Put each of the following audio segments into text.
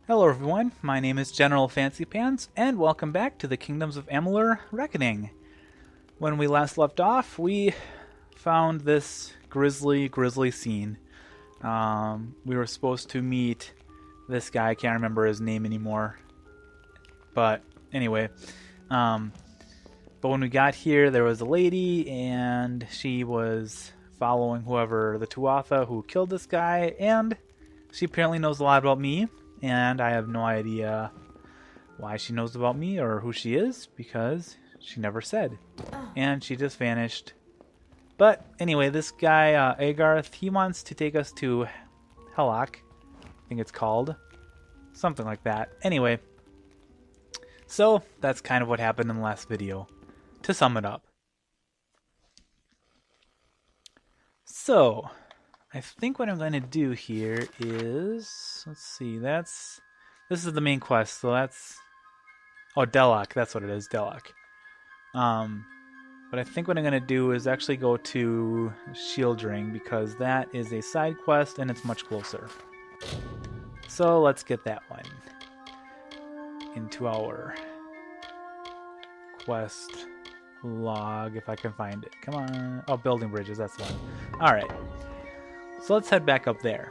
Hello everyone, my name is General Fancy Pants, and welcome back to the Kingdoms of Amalur Reckoning. When we last left off, we found this grisly scene. We were supposed to meet this guy, I can't remember his name anymore. But anyway, but when we got here, there was a lady, and she was following whoever, the Tuatha who killed this guy, and she apparently knows a lot about me. And I have no idea why she knows about me or who she is, because she never said. And she just vanished. But anyway, this guy, Agarth, he wants to take us to Helak. I think it's called. Something like that. Anyway. So, that's kind of what happened in the last video. To sum it up. So, I think what I'm going to do here is, let's see, this is the main quest, so that's, oh, Delak, that's what it is, Delak. But I think what I'm going to do is actually go to Shieldring, because that is a side quest and it's much closer. So let's get that one into our quest log, if I can find it. Come on. Oh, building bridges, that's the one. Alright. So let's head back up there.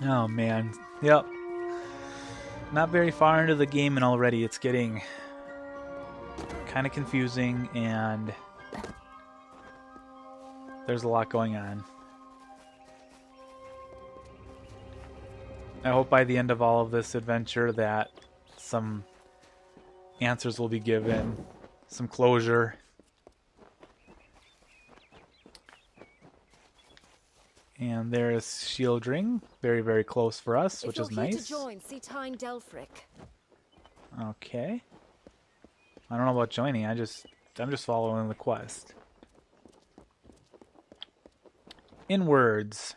Oh man, yep. Not very far into the game and already it's getting kind of confusing and there's a lot going on. I hope by the end of all of this adventure that some answers will be given, some closure. And there is Shieldring, very, very close for us, which is nice. Okay. I don't know about joining. I'm just following the quest. Inwards.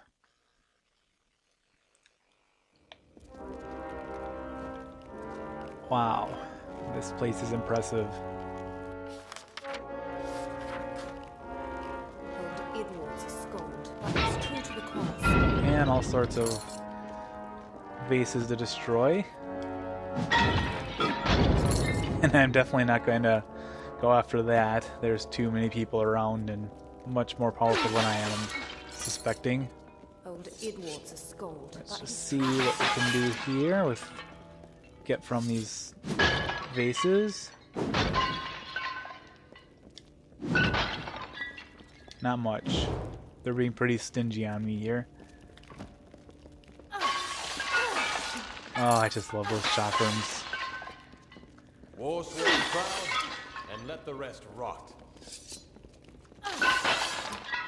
Wow, this place is impressive. And all sorts of vases to destroy. And I'm definitely not going to go after that. There's too many people around and much more powerful than I am suspecting. Let's just see what we can do here with get from these vases. Not much. They're being pretty stingy on me here. Oh, I just love those chakrams. War sworn proud, and let the rest rot.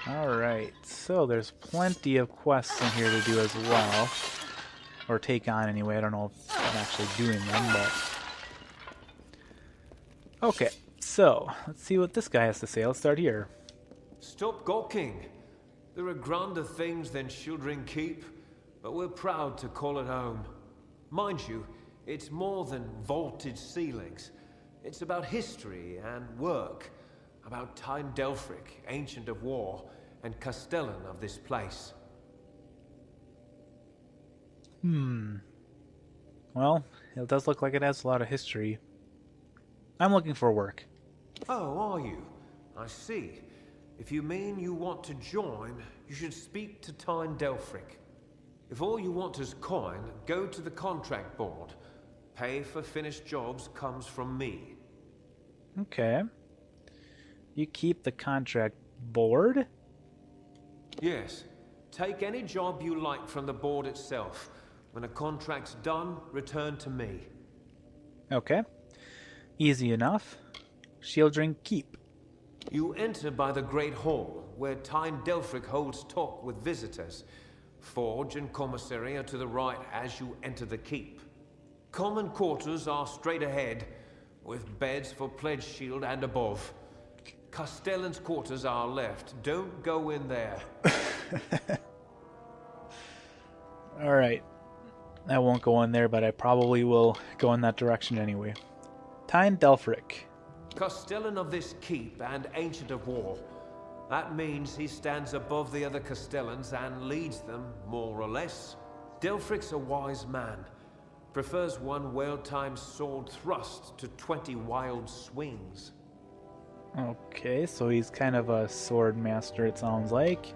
Alright, so there's plenty of quests in here to do as well. Or take on anyway, I don't know if I'm actually doing them, but... Okay, so, let's see what this guy has to say. Let's start here. Stop gawking. There are grander things than Shieldring Keep, but we're proud to call it home. Mind you, it's more than vaulted ceilings. It's about history and work, about Tyne Delphric, Ancient of War, and Castellan of this place. Well, it does look like it has a lot of history. I'm looking for work. Oh, are you? I see. If you mean you want to join, you should speak to Tyne Delphric. If all you want is coin, go to the contract board. Pay for finished jobs comes from me. Okay. You keep the contract board? Yes. Take any job you like from the board itself. When a contract's done, return to me. Okay. Easy enough. Shieldring Keep. You enter by the Great Hall, where Tyne Delphric holds talk with visitors. Forge and commissary are to the right as you enter the keep. Common quarters are straight ahead, with beds for pledge shield and above. Castellan's quarters are left. Don't go in there. Alright. I won't go in there, but I probably will go in that direction anyway. Tyne Delphric. Castellan of this keep and Ancient of War. That means he stands above the other Castellans and leads them, more or less. Delphric's a wise man. Prefers one well-timed sword thrust to 20 wild swings. Okay, so he's kind of a sword master, it sounds like.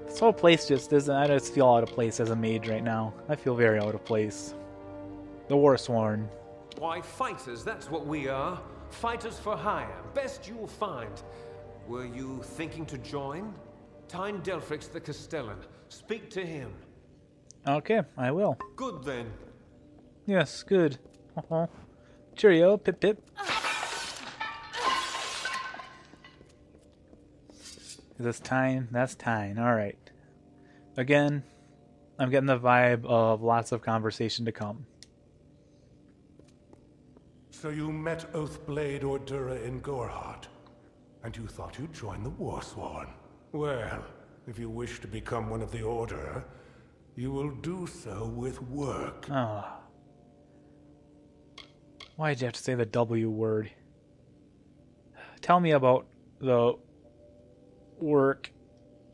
This whole place just isn't... I just feel out of place as a mage right now. I feel very out of place. The Warsworn. Why, fighters, that's what we are. Fighters for hire. Best you'll find. Were you thinking to join? Tyne Delphric's the Castellan. Speak to him. Okay, I will. Good then. Yes, good. Cheerio, pip pip. Is this Tyne? That's Tyne. Alright. Again, I'm getting the vibe of lots of conversation to come. So you met Oathblade Ordura in Gorhart, and you thought you'd join the Warsworn. Well, if you wish to become one of the Order, you will do so with work. Oh. Why'd you have to say the W word? Tell me about the work.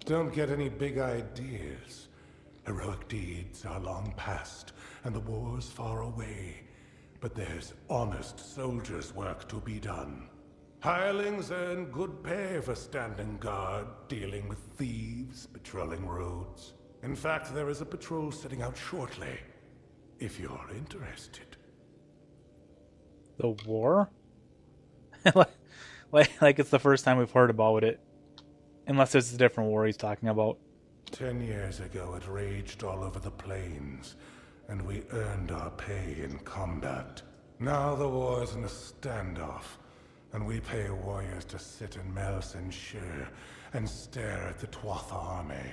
Don't get any big ideas. Heroic deeds are long past, and the war's far away. But there's honest soldiers' work to be done. Hirelings earn good pay for standing guard, dealing with thieves, patrolling roads. In fact, there is a patrol setting out shortly, if you're interested. The war? like it's the first time we've heard about it. Unless it's a different war he's talking about. 10 years ago, it raged all over the plains, and we earned our pay in combat. Now the war's in a standoff, and we pay warriors to sit in Melsenshire and stare at the Tuatha army.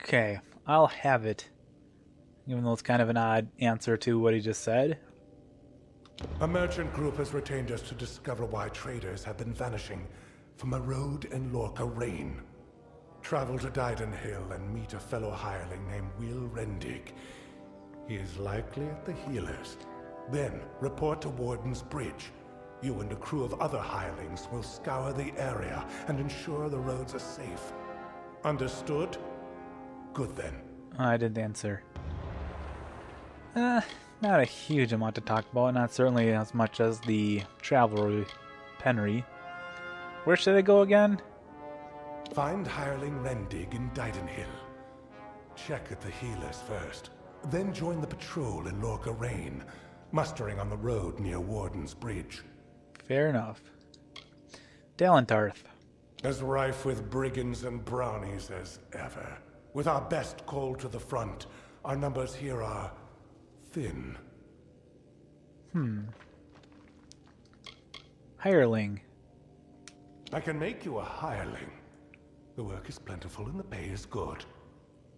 Okay, I'll have it. Even though it's kind of an odd answer to what he just said. A merchant group has retained us to discover why traders have been vanishing from a road in Lorca Rain. Travel to Dyden Hill and meet a fellow hireling named Will Rendig. He is likely at the healers. Then report to Warden's Bridge. You and a crew of other hirelings will scour the area and ensure the roads are safe. Understood? Good then. I didn't answer. Not a huge amount to talk about, not certainly as much as the Traveler Penry. Where should I go again? Find hireling Rendig in Dyden Hill. Check at the healers first. Then join the patrol in Lorca Rain, mustering on the road near Warden's Bridge. Fair enough. Dalentarth. As rife with brigands and brownies as ever. With our best call to the front, our numbers here are thin. Hireling. I can make you a hireling. The work is plentiful and the pay is good.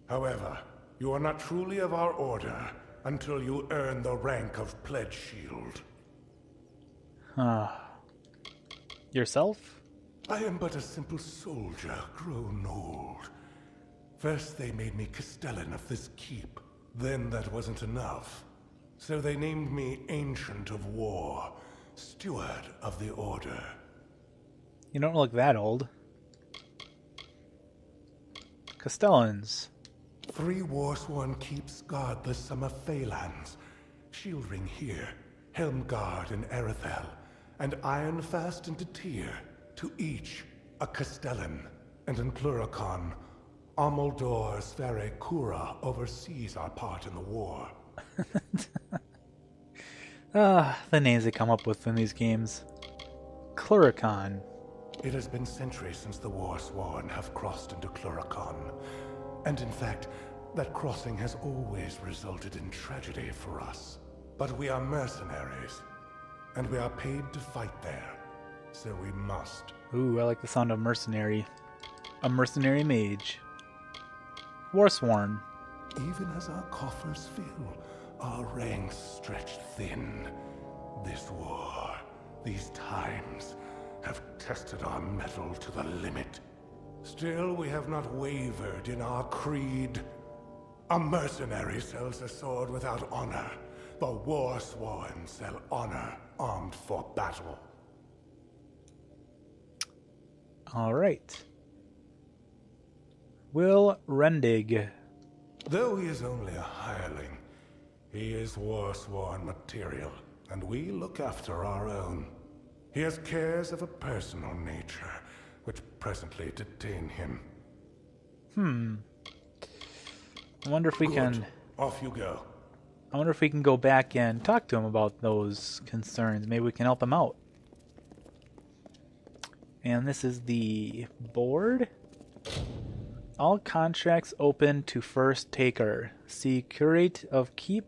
However, you are not truly of our order until you earn the rank of Pledge Shield. Yourself? I am but a simple soldier, grown old. First they made me Castellan of this keep. Then that wasn't enough. So they named me Ancient of War, Steward of the Order. You don't look that old. Castellans. 3 Warsworn keeps guard the Summer Phalanx. Shieldring here, Helmguard in Erethel, and Ironfast and Detir. To each, a Castellan. And in Pluricon, Amalur Sverre Kura oversees our part in the war. The names they come up with in these games. Cluricon. It has been centuries since the Warsworn have crossed into Cluricon. And in fact, that crossing has always resulted in tragedy for us. But we are mercenaries, and we are paid to fight there. So we must. Ooh, I like the sound of mercenary. A mercenary mage. Warsworn. Even as our coffers fill, our ranks stretch thin. This war, these times, have tested our mettle to the limit. Still, we have not wavered in our creed. A mercenary sells a sword without honor. The Warsworn sell honor, armed for battle. Alright. Will Rendig. Though he is only a hireling, he is war-sworn material, and we look after our own. He has cares of a personal nature, which presently detain him. I wonder if we Good. can... Off you go. I wonder if we can go back and talk to him about those concerns. Maybe we can help him out. And this is the board. All contracts open to first taker. See Curate of Keep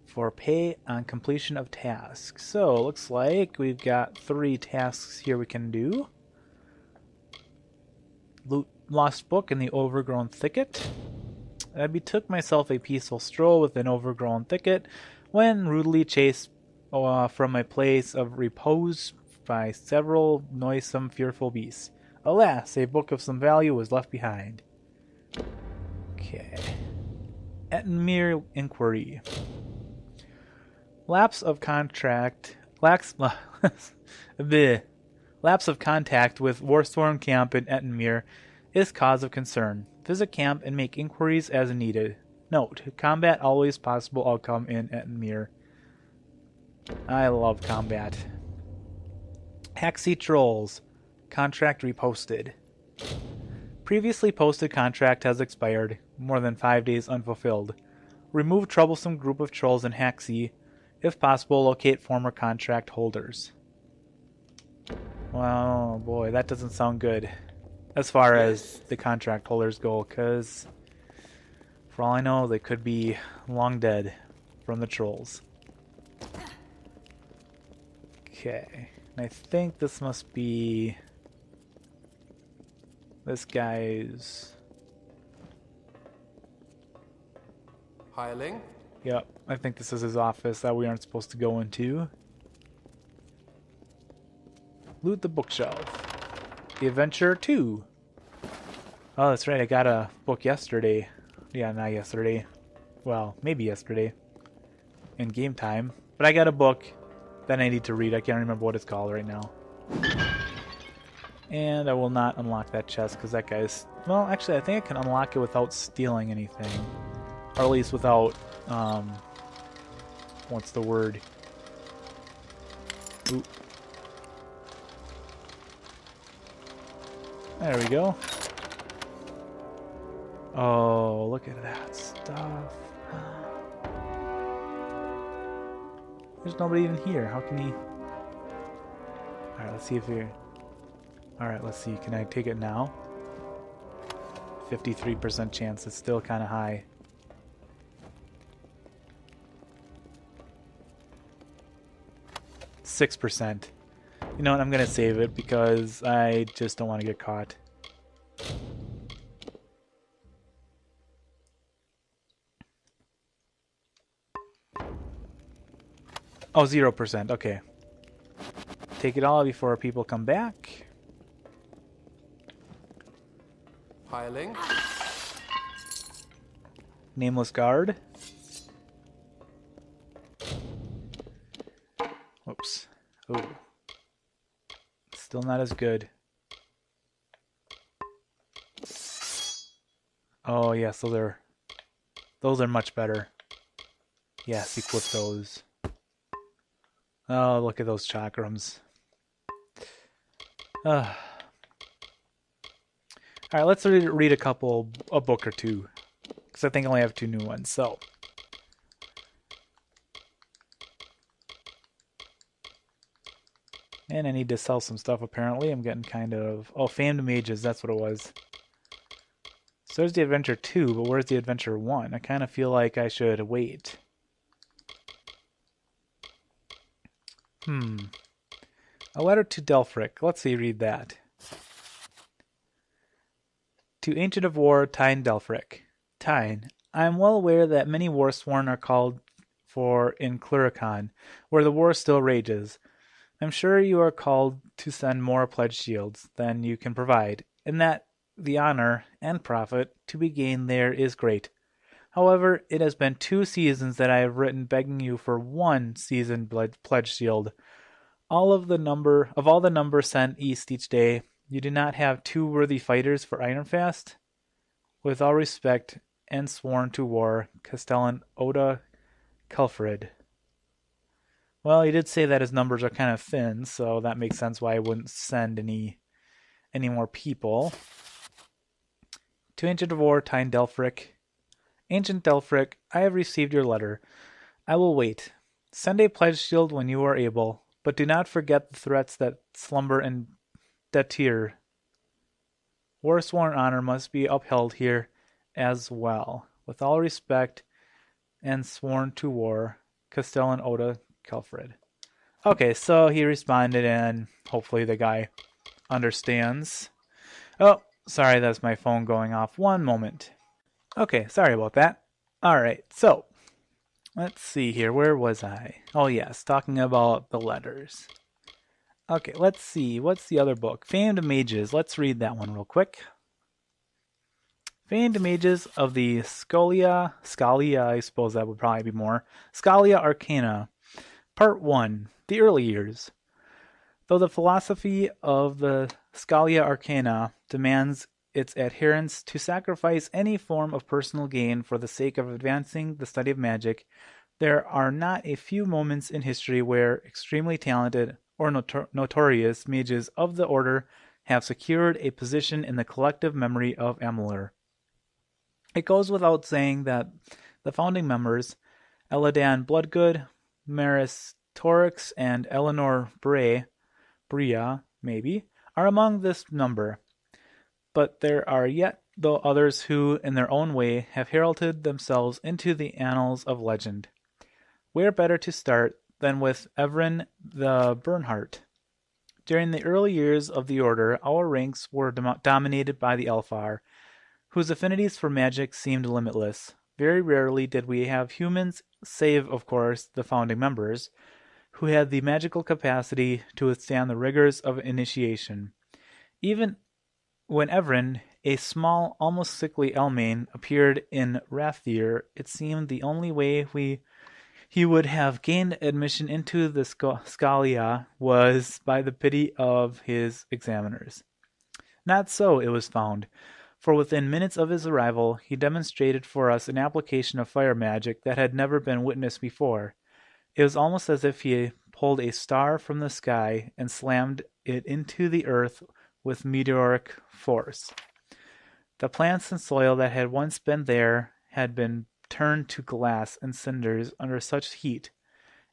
for pay on completion of tasks. So, looks like we've got 3 tasks here we can do. Loot lost book in the overgrown thicket. I betook myself a peaceful stroll with an overgrown thicket when rudely chased from my place of repose by several noisome, fearful beasts. Alas, a book of some value was left behind. Okay. Ettenmere Inquiry. Lapse of contact with Warstorm Camp in Ettenmere is cause of concern. Visit camp and make inquiries as needed. Note, combat always possible outcome in Ettenmere. I love combat. Haxie Trolls. Contract reposted. Previously posted contract has expired. More than 5 days unfulfilled. Remove troublesome group of trolls in Haxie. If possible, locate former contract holders. Well, boy, that doesn't sound good as far as the contract holders go, because for all I know, they could be long dead from the trolls. Okay, and I think this must be this guy's... Hireling? Yep, I think this is his office that we aren't supposed to go into. Loot the bookshelf. The Adventure 2. Oh, that's right, I got a book yesterday. Yeah, not yesterday. Well, maybe yesterday. In game time. But I got a book that I need to read. I can't remember what it's called right now. And I will not unlock that chest because that guy's... Well, actually, I think I can unlock it without stealing anything. Or at least without... what's the word? Ooh. There we go. Oh, look at that stuff. There's nobody even here. How can he... Alright, let's see if you're... Alright, let's see. Can I take it now? 53% chance. It's still kind of high. %. You know what? I'm going to save it because I just don't want to get caught. Oh, 0%. Okay. Take it all before people come back. Hireling? Nameless guard. Whoops. Ooh. Still not as good. Oh yes, those are much better. Yes, equip those. Oh, look at those chakrams. Alright, let's read a book or two. Because I think I only have 2 new ones, so. And I need to sell some stuff, apparently. I'm getting kind of... Oh, Famed Mages, that's what it was. So there's the Adventure 2, but where's the Adventure 1? I kind of feel like I should wait. A letter to Delphric. Let's see, read that. To Ancient of War, Tyne Delphric. Tyne, I am well aware that many warsworn are called for in Cluricon, where the war still rages. I'm sure you are called to send more pledged shields than you can provide, and that the honor and profit to be gained there is great. However, it has been 2 seasons that I have written begging you for 1 season pledged shield. All the number sent east each day, you do not have 2 worthy fighters for Ironfast? with all respect, and sworn to war, Castellan Oda Culfrid. Well, he did say that his numbers are kind of thin, so that makes sense why I wouldn't send any more people. To Ancient of War, Tyne Delphric. Ancient Delphric, I have received your letter. I will wait. Send a pledge shield when you are able, but do not forget the threats that slumber in Detir. War-sworn honor must be upheld here as well. With all respect, and sworn to war, Castellan Oda Kelfrid. Okay, so he responded, and hopefully the guy understands. Oh, sorry, that's my phone going off. One moment. Okay, sorry about that. Alright, so, let's see here. Where was I? Oh, yes, talking about the letters. Okay, let's see. What's the other book? Famed Mages. Let's read that one real quick. Famed Mages of the Scalia, I suppose that would probably be more. Scalia Arcana. Part 1. The Early Years. Though the philosophy of the Scalia Arcana demands its adherents to sacrifice any form of personal gain for the sake of advancing the study of magic, there are not a few moments in history where extremely talented or notorious mages of the order have secured a position in the collective memory of Amalur. It goes without saying that the founding members, Eladan Bloodgood, Maris Torix, and Eleanor Bria, maybe, are among this number. But there are yet though others who, in their own way, have heralded themselves into the annals of legend. Where better to start than with Evren the Bernhardt? During the early years of the Order, our ranks were dominated by the Elfar, whose affinities for magic seemed limitless. Very rarely did we have humans, save, of course, the founding members, who had the magical capacity to withstand the rigors of initiation. Even when Evren, a small, almost sickly Elmane, appeared in Rathir, it seemed the only way he would have gained admission into the Scalia was by the pity of his examiners. Not so, it was found, for within minutes of his arrival he demonstrated for us an application of fire magic that had never been witnessed before. It was almost as if he pulled a star from the sky and slammed it into the earth with meteoric force. The plants and soil that had once been there had been turned to glass and cinders under such heat.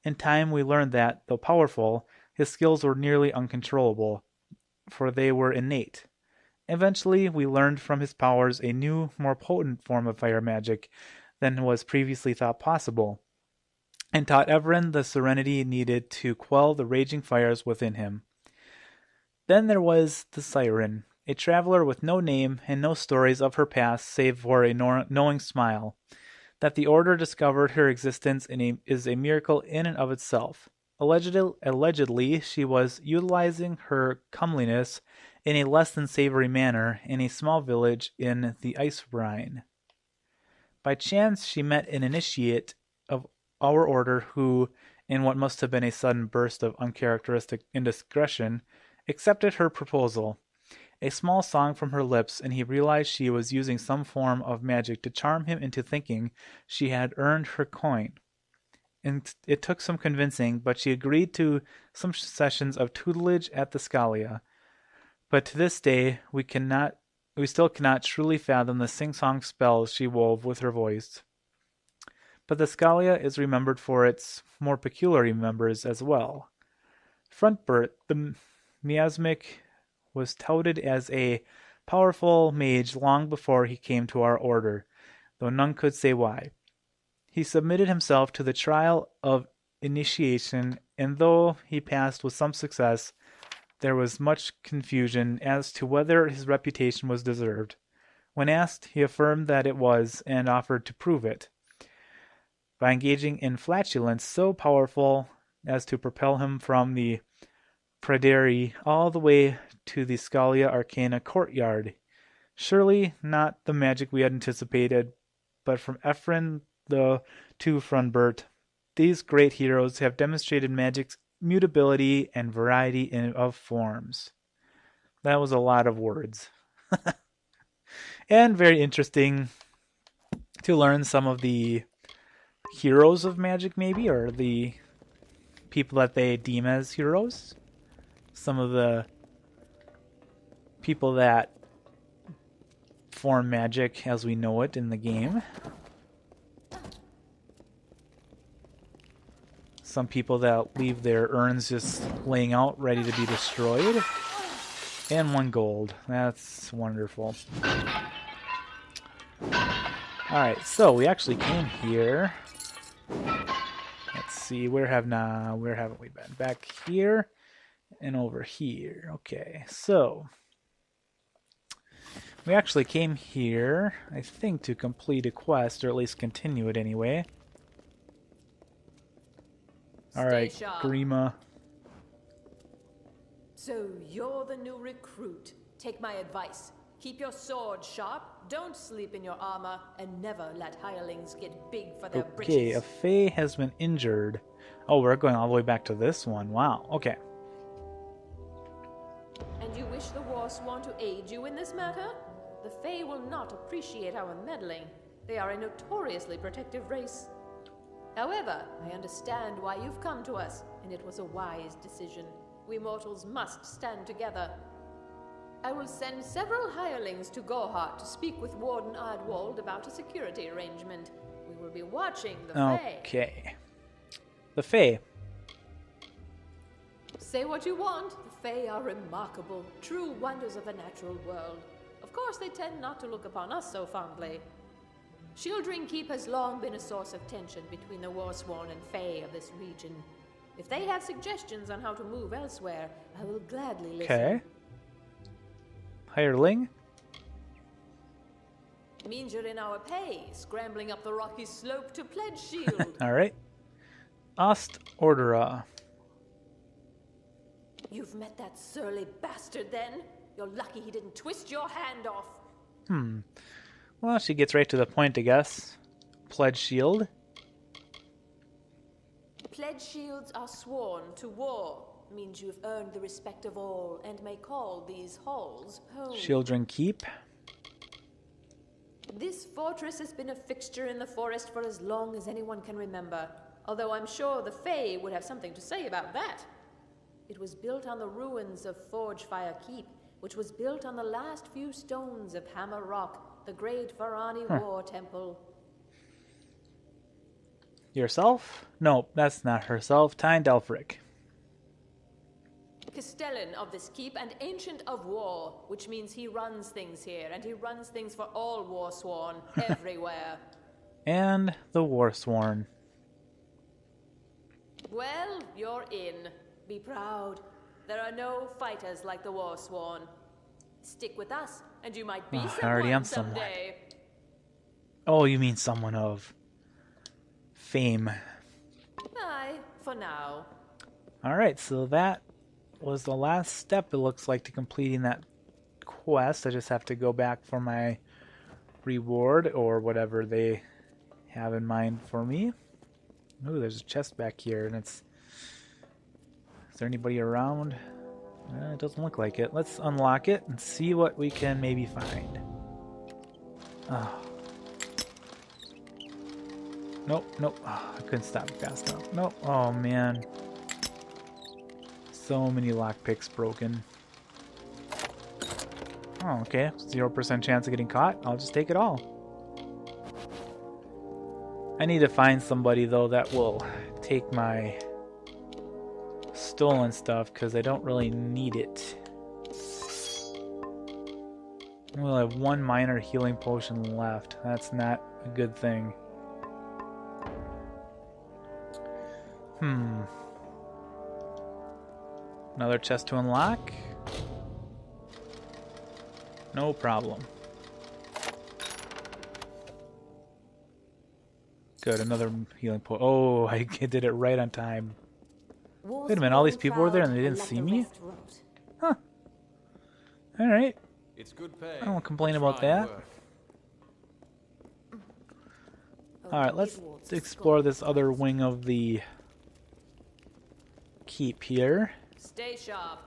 In time we learned that, though powerful, his skills were nearly uncontrollable, for they were innate. Eventually we learned from his powers a new, more potent form of fire magic than was previously thought possible, and taught Evren the serenity needed to quell the raging fires within him. Then there was the Siren, a traveler with no name and no stories of her past save for a knowing smile. That the Order discovered her existence is a miracle in and of itself. Allegedly, she was utilizing her comeliness in a less than savory manner in a small village in the Ice Rhine. By chance she met an initiate of our order who, in what must have been a sudden burst of uncharacteristic indiscretion, accepted her proposal. A small song from her lips, and he realized she was using some form of magic to charm him into thinking she had earned her coin. And it took some convincing, but she agreed to some sessions of tutelage at the Scalia. But to this day, we still cannot truly fathom the sing-song spells she wove with her voice. But the Scalia is remembered for its more peculiar members as well. Frontbert, the miasmic, was touted as a powerful mage long before he came to our order, though none could say why. He submitted himself to the trial of initiation, and though he passed with some success, there was much confusion as to whether his reputation was deserved. When asked, he affirmed that it was, and offered to prove it, by engaging in flatulence so powerful as to propel him from the Praerie all the way to the Scalia Arcana courtyard. Surely not the magic we had anticipated, but from Ephraim to Frunbert, these great heroes have demonstrated magic's mutability and variety of forms. That was a lot of words. And very interesting to learn some of the heroes of magic, maybe, or the people that they deem as heroes. Some of the people that form magic as we know it in the game. Some people that leave their urns just laying out, ready to be destroyed. And 1 gold. That's wonderful. Alright, so we actually came here. Let's see, where haven't we been? Back here and over here. Okay, so we actually came here, I think, to complete a quest, or at least continue it anyway. Alright, Grima. So you're the new recruit. Take my advice. Keep your sword sharp, don't sleep in your armor, and never let hirelings get big for their britches. Okay, a Fae has been injured. Oh, we're going all the way back to this one. Wow, okay. And you wish the Warsworn to aid you in this matter? The Fae will not appreciate our meddling. They are a notoriously protective race. However, I understand why you've come to us, and it was a wise decision. We mortals must stand together. I will send several hirelings to Gorhart to speak with Warden Ardwald about a security arrangement. We will be watching the Fae. Okay. The Fae. Say what you want. The Fae are remarkable, true wonders of the natural world. Of course, they tend not to look upon us so fondly. Shieldring Keep has long been a source of tension between the Warsworn and Fae of this region. If they have suggestions on how to move elsewhere, I will gladly listen. Okay. Hireling? Means you're in our pay, scrambling up the rocky slope to pledge shield. Alright. Ost Ordera. You've met that surly bastard then? You're lucky he didn't twist your hand off. Well, she gets right to the point, I guess. Pledge shield. Pledge shields are sworn to war. Means you've earned the respect of all and may call these halls home. Shieldring Keep. This fortress has been a fixture in the forest for as long as anyone can remember, although I'm sure the Fae would have something to say about that. It was built on the ruins of Forgefire Keep, which was built on the last few stones of Hammer Rock, the great Varani War Temple. Yourself? Nope, that's not herself. Tyne Delphric. Castellan of this keep and Ancient of War, which means he runs things here, and he runs things for all Warsworn, everywhere. And the Warsworn. Well, you're in. Be proud. There are no fighters like the Warsworn. Stick with us, and you might be I someone already am someday. Oh, you mean someone of fame. Aye, for now. Alright, so that was the last step, it looks like, to completing that quest. I just have to go back for my reward, or whatever they have in mind for me. Ooh, there's a chest back here, and it's... Is there anybody around? It doesn't look like it. Let's unlock it and see what we can maybe find. Oh. Nope, nope. Oh, I couldn't stop fast enough. Nope. Oh, man. So many lockpicks broken. Oh, okay. 0% chance of getting caught. I'll just take it all. I need to find somebody, though, that will take my stolen stuff, because I don't really need it. We'll have one minor healing potion left. That's not a good thing. Another chest to unlock. No problem. Good, another healing potion. Oh, I did it right on time. Wait a minute, all these people were there and they didn't see me? Huh. Alright. It's good pay. I don't complain about that. Alright, let's explore this other wing of the keep here. Stay sharp.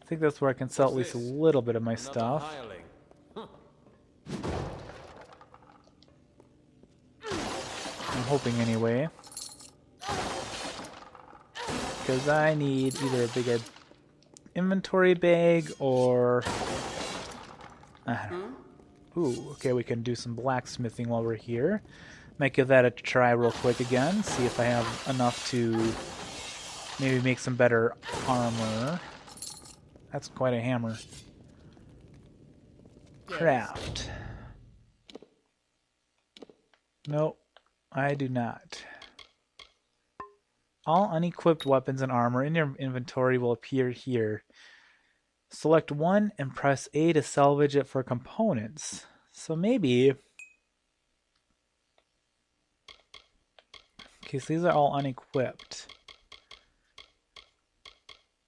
I think that's where I can sell at least a What's this? little bit of my Another stuff. hireling. I'm hoping anyway. Because I need either a big inventory bag or... I don't know. Ooh, okay, we can do some blacksmithing while we're here. Might give that a try real quick again. See if I have enough to maybe make some better armor. That's quite a hammer. Craft. Nope, I do not. All unequipped weapons and armor in your inventory will appear here. Select one and press A to salvage it for components. So maybe... Okay, so these are all unequipped.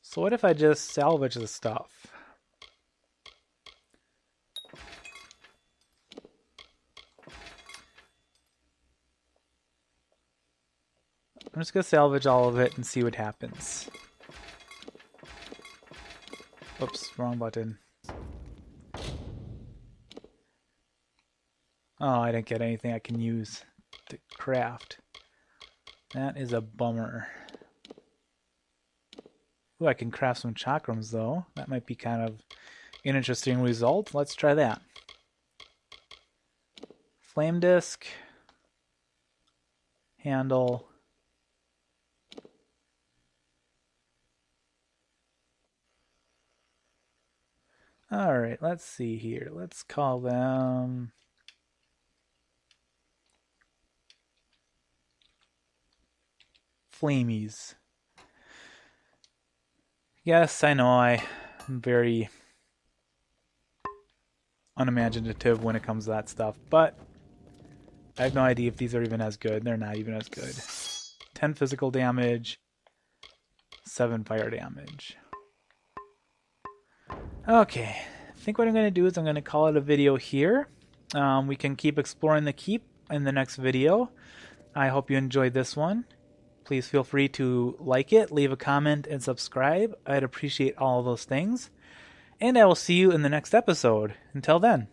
So what if I just salvage the stuff? I'm just going to salvage all of it and see what happens. Oops, wrong button. Oh, I didn't get anything I can use to craft. That is a bummer. Ooh, I can craft some chakrams though. That might be kind of an interesting result. Let's try that. Flame disc. Handle. Alright, let's see here. Let's call them... Flamies. Yes, I know I'm very unimaginative when it comes to that stuff, but I have no idea if these are even as good. They're not even as good. 10 physical damage, 7 fire damage. Okay, I think what I'm going to do is I'm going to call it a video here. We can keep exploring the keep in the next video. I hope you enjoyed this one. Please feel free to like it, leave a comment, and subscribe. I'd appreciate all of those things. And I will see you in the next episode. Until then.